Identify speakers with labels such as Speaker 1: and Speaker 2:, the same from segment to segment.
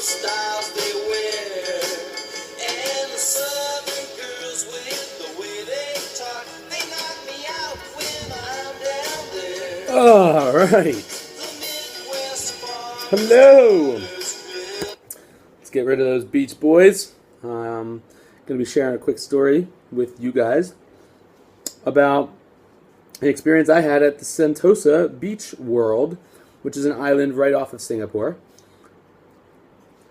Speaker 1: styles they wear, and the southern girls with the way they talk, they knock me out when I'm down there.
Speaker 2: All right.
Speaker 1: The Midwest farmers
Speaker 2: Hello.
Speaker 1: will
Speaker 2: Let's get rid of those Beach Boys. Going to be sharing a quick story with you guys about an experience I had at the Sentosa Beach World, which is an island right off of Singapore.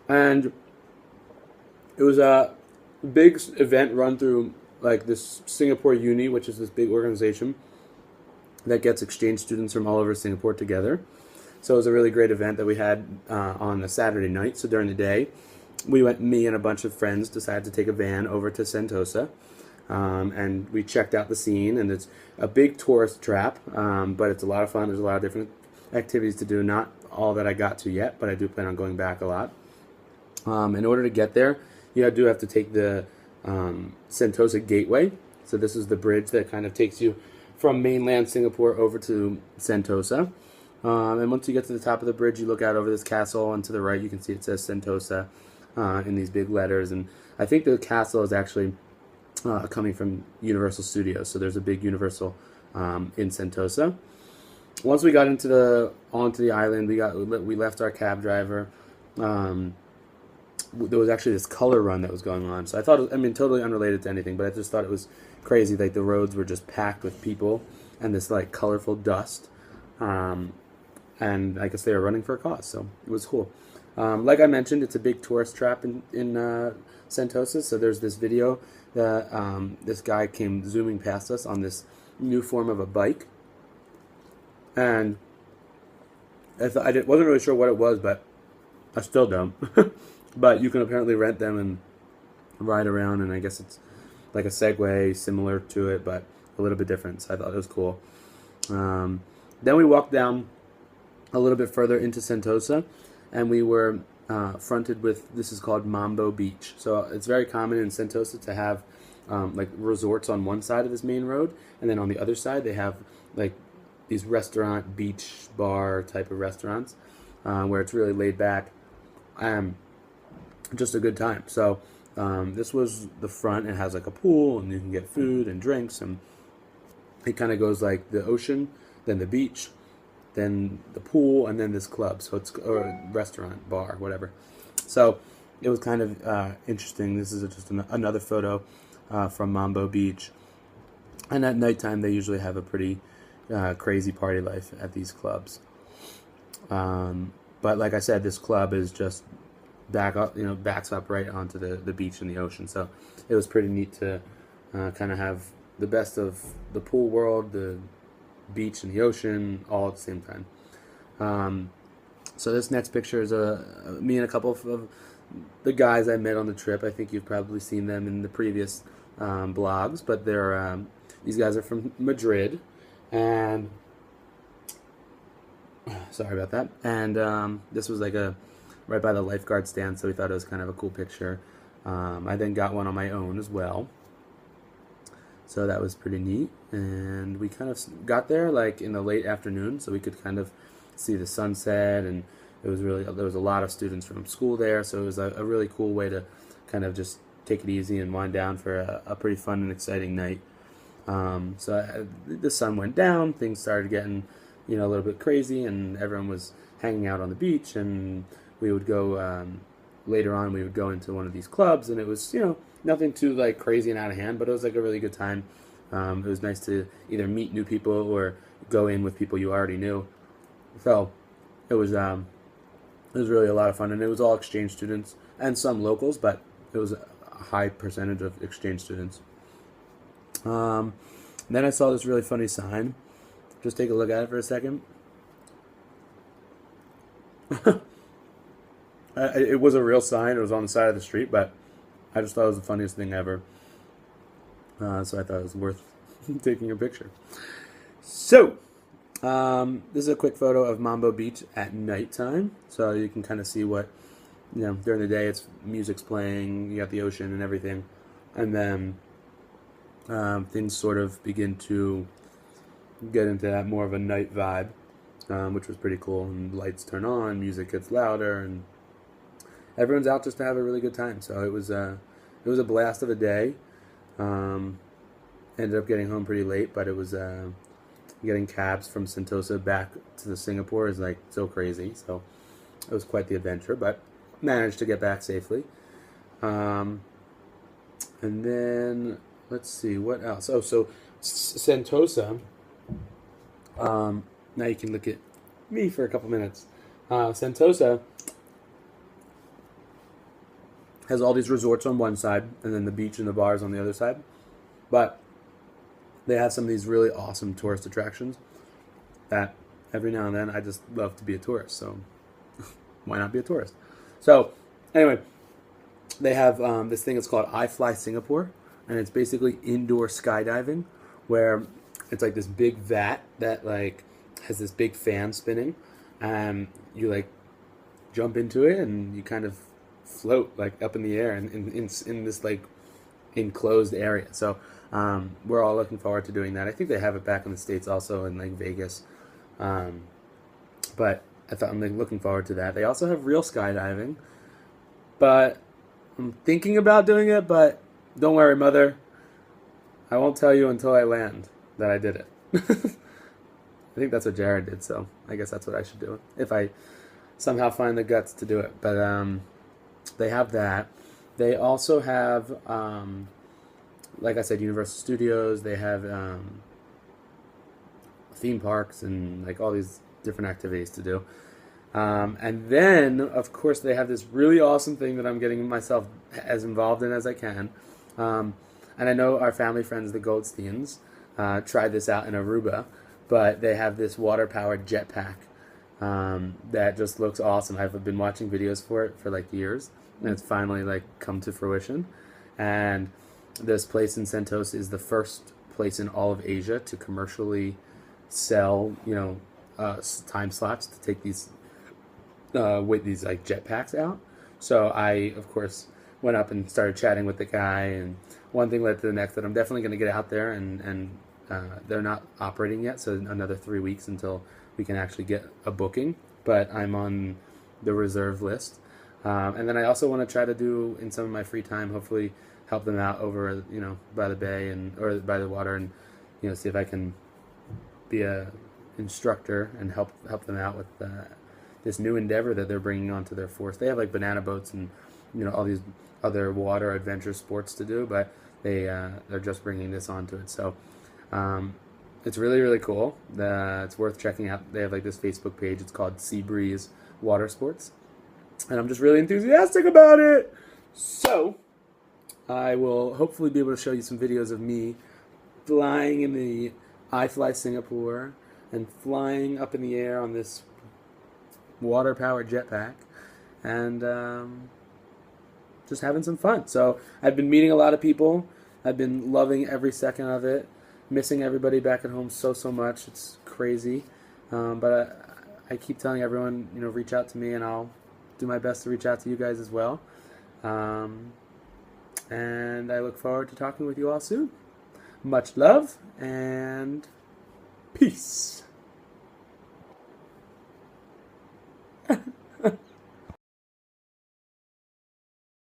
Speaker 2: And it was a big event run through like this Singapore Uni, which is this big organization that gets exchange students from all over Singapore together. So it was a really great event that we had on a Saturday night. So during the day, me and a bunch of friends decided to take a van over to Sentosa. And we checked out the scene, and it's a big tourist trap, but it's a lot of fun. There's a lot of different activities to do. Not all that I got to yet, but I do plan on going back a lot. In order to get there, you do have to take the Sentosa Gateway. So this is the bridge that kind of takes you from mainland Singapore over to Sentosa. And once you get to the top of the bridge, you look out over this castle, and to the right you can see it says Sentosa in these big letters. And I think the castle is actually coming from Universal Studios. So there's a big Universal in Sentosa. Once we got onto the island, we left our cab driver. There was actually this color run that was going on. So I thought, totally unrelated to anything, but I just thought it was crazy. Like the roads were just packed with people and this like colorful dust. And I guess they were running for a cause, so it was cool. Like I mentioned, it's a big tourist trap in Sentosa. So there's this video that this guy came zooming past us on this new form of a bike, and I wasn't really sure what it was, but I still don't. But you can apparently rent them and ride around, and I guess it's like a Segway similar to it, but a little bit different. So I thought it was cool. Then we walked down a little bit further into Sentosa, and we were fronted with, this is called Mambo Beach. So it's very common in Sentosa to have like resorts on one side of this main road, and then on the other side they have like these restaurant, beach bar type of restaurants where it's really laid back, just a good time. So this was the front. It has like a pool, and you can get food and drinks, and it kind of goes like the ocean, then the beach, then the pool, and then this club. So it's a restaurant, bar, whatever. So it was kind of interesting. This is just another photo from Mambo Beach. And at nighttime, they usually have a pretty crazy party life at these clubs. But like I said, this club is just backs up right onto the beach and the ocean. So it was pretty neat to kind of have the best of the pool world, the beach and the ocean, all at the same time. So this next picture is me and a couple of the guys I met on the trip. I think you've probably seen them in the previous blogs, but these guys are from Madrid, and sorry about that. And this was like right by the lifeguard stand, so we thought it was kind of a cool picture. I then got one on my own as well. So that was pretty neat, and we kind of got there like in the late afternoon, so we could kind of see the sunset, and there was a lot of students from school there, so it was a really cool way to kind of just take it easy and wind down for a pretty fun and exciting night. So the sun went down, things started getting a little bit crazy, and everyone was hanging out on the beach, and we would go later on. We would go into one of these clubs, and it was nothing too like crazy and out of hand, but it was like a really good time. It was nice to either meet new people or go in with people you already knew. So it was really a lot of fun, and it was all exchange students and some locals, but it was a high percentage of exchange students. Then I saw this really funny sign. Just take a look at it for a second. It was a real sign. It was on the side of the street, but I just thought it was the funniest thing ever. So I thought it was worth taking a picture. So, this is a quick photo of Mambo Beach at nighttime. So you can kind of see what, during the day music's playing, you got the ocean and everything. And then things sort of begin to get into that more of a night vibe, which was pretty cool. And lights turn on, music gets louder, and everyone's out just to have a really good time. So it was a blast of a day. Ended up getting home pretty late, but it was getting cabs from Sentosa back to the Singapore is like so crazy. So it was quite the adventure, but managed to get back safely. And then let's see what else. Oh, so Sentosa. Now you can look at me for a couple minutes. Sentosa has all these resorts on one side, and then the beach and the bars on the other side. But they have some of these really awesome tourist attractions that every now and then I just love to be a tourist. So why not be a tourist? So anyway, they have this thing that's called I Fly Singapore, and it's basically indoor skydiving, where it's like this big vat that like has this big fan spinning, and you like jump into it and you kind of float like up in the air and in this like enclosed area. So we're all looking forward to doing that. I think they have it back in the States also in like Vegas, but I'm like, looking forward to that. They also have real skydiving, but I'm thinking about doing it. But don't worry, Mother, I won't tell you until I land that I did it. I think that's what Jared did, so I guess that's what I should do if I somehow find the guts to do it. But they have that. They also have, like I said, Universal Studios. They have theme parks and like all these different activities to do. And then, of course, they have this really awesome thing that I'm getting myself as involved in as I can. And I know our family friends, the Goldsteins, tried this out in Aruba, but they have this water-powered jetpack that just looks awesome. I've been watching videos for it for like years, and it's finally like come to fruition. And this place in Sentosa is the first place in all of Asia to commercially sell, time slots to take these with these like jetpacks out. So I, of course, went up and started chatting with the guy, and one thing led to the next. That I'm definitely going to get out there, and they're not operating yet, so another 3 weeks until we can actually get a booking. But I'm on the reserve list, and then I also want to try to do in some of my free time, hopefully help them out over by the bay or by the water, and see if I can be a instructor and help them out with this new endeavor that they're bringing onto their force. They have like banana boats and all these other water adventure sports to do, but they're just bringing this onto it. So it's really, really cool. It's worth checking out. They have like this Facebook page. It's called Sea Breeze Water Sports, and I'm just really enthusiastic about it. So I will hopefully be able to show you some videos of me flying in the I Fly Singapore and flying up in the air on this water-powered jetpack, and just having some fun. So I've been meeting a lot of people. I've been loving every second of it. Missing everybody back at home so much. It's crazy. But I keep telling everyone, reach out to me, and I'll do my best to reach out to you guys as well. And I look forward to talking with you all soon. Much love, and peace.